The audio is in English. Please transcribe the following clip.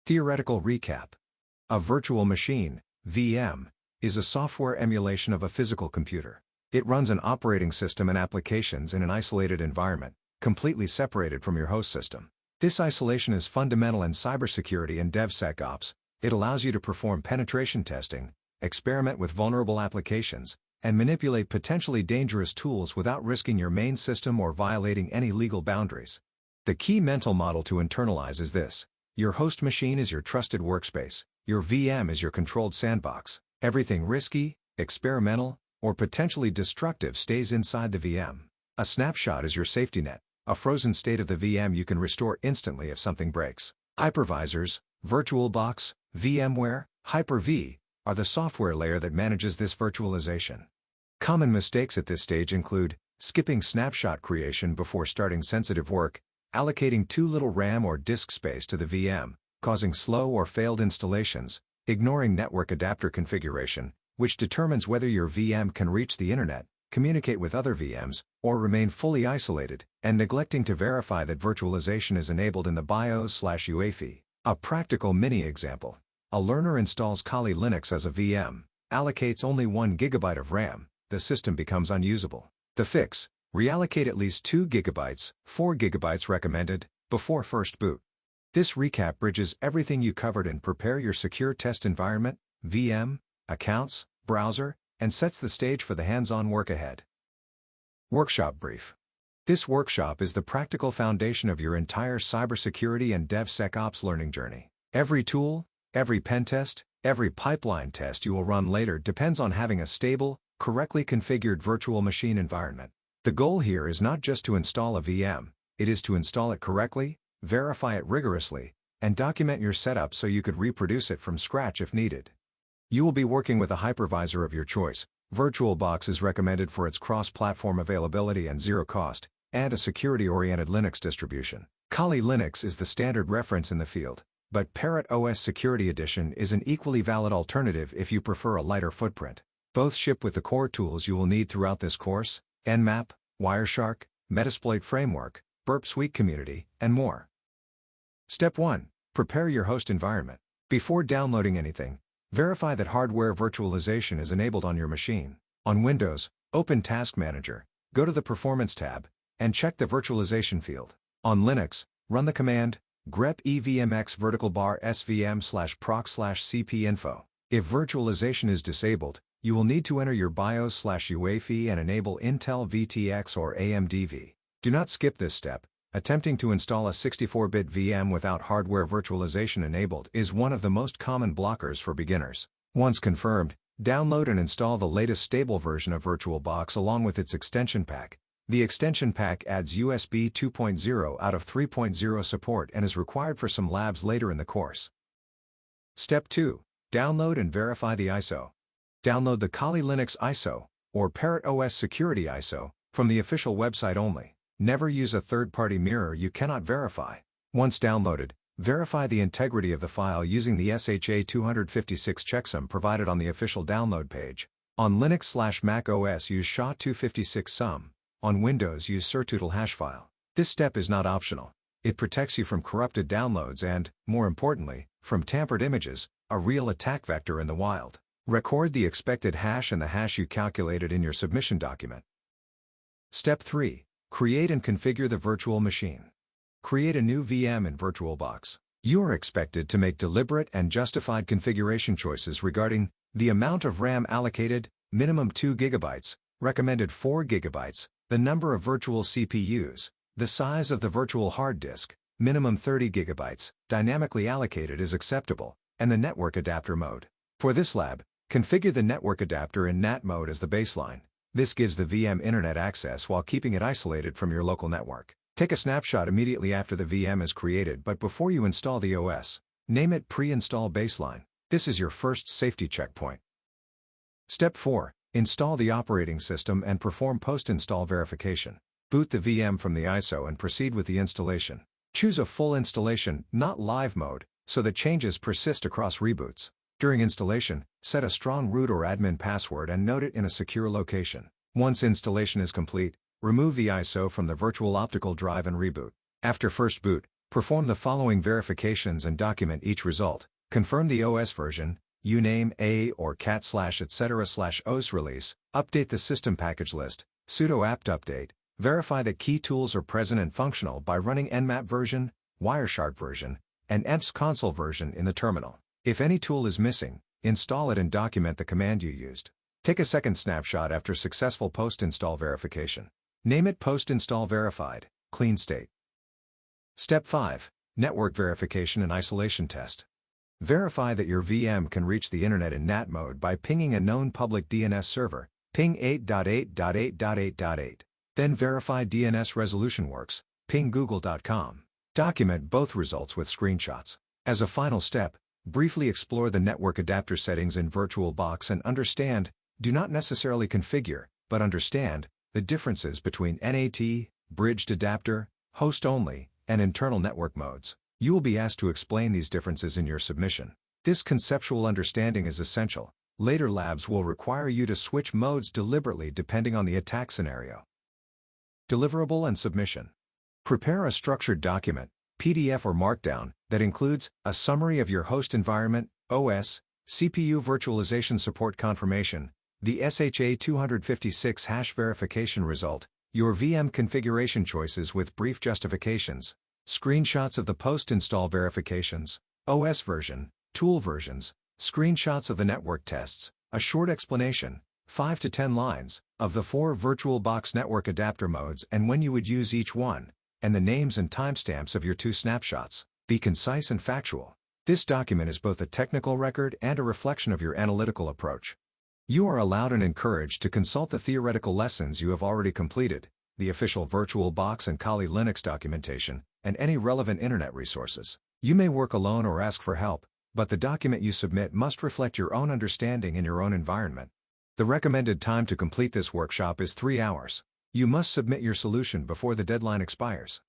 Theoretical recap. A virtual machine, VM, is a software emulation of a physical computer. It runs an operating system and applications in an isolated environment, completely separated from your host system. This isolation is fundamental in cybersecurity and DevSecOps. It allows you to perform penetration testing, experiment with vulnerable applications, and manipulate potentially dangerous tools without risking your main system or violating any legal boundaries. The key mental model to internalize is this: your host machine is your trusted workspace, your VM is your controlled sandbox. Everything risky, experimental, or potentially destructive stays inside the VM. A snapshot is your safety net, a frozen state of the VM you can restore instantly if something breaks. Hypervisors, VirtualBox, VMware, Hyper-V, are the software layer that manages this virtualization. Common mistakes at this stage include skipping snapshot creation before starting sensitive work, allocating too little RAM or disk space to the VM, causing slow or failed installations, ignoring network adapter configuration, which determines whether your VM can reach the internet, communicate with other VMs, or remain fully isolated, and neglecting to verify that virtualization is enabled in the BIOS/UEFI. A practical mini-example. A learner installs Kali Linux as a VM, allocates only 1 GB of RAM, the system becomes unusable. The fix: reallocate at least 2 GB, 4 GB recommended, before first boot. This recap bridges everything you covered in Prepare Your Secure Test Environment, VM, accounts, browser, and sets the stage for the hands-on work ahead. Workshop Brief. This workshop is the practical foundation of your entire cybersecurity and DevSecOps learning journey. Every tool, every pen test, every pipeline test you will run later depends on having a stable, correctly configured virtual machine environment. The goal here is not just to install a VM, it is to install it correctly, verify it rigorously, and document your setup so you could reproduce it from scratch if needed. You will be working with a hypervisor of your choice. VirtualBox is recommended for its cross-platform availability and zero cost, and a security-oriented Linux distribution. Kali Linux is the standard reference in the field, but Parrot OS Security Edition is an equally valid alternative if you prefer a lighter footprint. Both ship with the core tools you will need throughout this course: Nmap, Wireshark, Metasploit Framework, Burp Suite Community, and more. Step 1. Prepare your host environment. Before downloading anything, verify that hardware virtualization is enabled on your machine. On Windows, open Task Manager, go to the Performance tab, and check the virtualization field. On Linux, run the command grep evmx svm/proc/cpinfo. If virtualization is disabled, you will need to enter your BIOS/UEFI and enable Intel VTX or AMD. Do not skip this step. Attempting to install a 64-bit VM without hardware virtualization enabled is one of the most common blockers for beginners. Once confirmed, download and install the latest stable version of VirtualBox along with its extension pack. The extension pack adds USB 2.0 out of 3.0 support and is required for some labs later in the course. Step 2. Download and verify the ISO. Download the Kali Linux ISO, or Parrot OS Security ISO, from the official website only. Never use a third-party mirror you cannot verify. Once downloaded, verify the integrity of the file using the SHA-256 checksum provided on the official download page. On Linux/Mac OS use SHA-256-SUM. On Windows use Surtootle hashfile. This step is not optional. It protects you from corrupted downloads and, more importantly, from tampered images, a real attack vector in the wild. Record the expected hash and the hash you calculated in your submission document. Step 3. Create and configure the virtual machine. Create a new VM in VirtualBox. You are expected to make deliberate and justified configuration choices regarding the amount of RAM allocated, minimum 2 GB, recommended 4 GB, the number of virtual CPUs, the size of the virtual hard disk, minimum 30 GB, dynamically allocated is acceptable, and the network adapter mode. For this lab, configure the network adapter in NAT mode as the baseline. This gives the VM internet access while keeping it isolated from your local network. Take a snapshot immediately after the VM is created but before you install the OS. Name it Pre-Install Baseline. This is your first safety checkpoint. Step 4. Install the operating system and perform post-install verification. Boot the VM from the ISO and proceed with the installation. Choose a full installation, not live mode, so that changes persist across reboots. During installation, set a strong root or admin password and note it in a secure location. Once installation is complete, remove the ISO from the virtual optical drive and reboot. After first boot, Perform the following verifications and document each result. Confirm the OS version, uname a or cat/etc/os release, update the system package list, sudo apt update, verify that key tools are present and functional by running nmap version, Wireshark version, and emps console version in the terminal. If any tool is missing, install it and document the command you used. Take a second snapshot after successful post-install verification. Name it post-install verified, clean state. Step 5. Network verification and isolation test. Verify that your VM can reach the internet in NAT mode by pinging a known public DNS server, ping 8.8.8.8.8. Then verify DNS resolution works, ping google.com. Document both results with screenshots. As a final step, briefly explore the network adapter settings in VirtualBox and understand, do not necessarily configure, but understand, the differences between NAT, bridged adapter, host-only, and internal network modes. You will be asked to explain these differences in your submission. This conceptual understanding is essential. Later labs will require you to switch modes deliberately depending on the attack scenario. Deliverable and submission. Prepare a structured document, PDF or Markdown, that includes a summary of your host environment, OS, CPU virtualization support confirmation, the SHA-256 hash verification result, your VM configuration choices with brief justifications, screenshots of the post-install verifications, OS version, tool versions, screenshots of the network tests, a short explanation, 5 to 10 lines, of the 4 VirtualBox network adapter modes and when you would use each one, and the names and timestamps of your 2 snapshots. Be concise and factual. This document is both a technical record and a reflection of your analytical approach. You are allowed and encouraged to consult the theoretical lessons you have already completed, the official VirtualBox and Kali Linux documentation, and any relevant internet resources. You may work alone or ask for help, but the document you submit must reflect your own understanding in your own environment. The recommended time to complete this workshop is 3 hours. You must submit your solution before the deadline expires.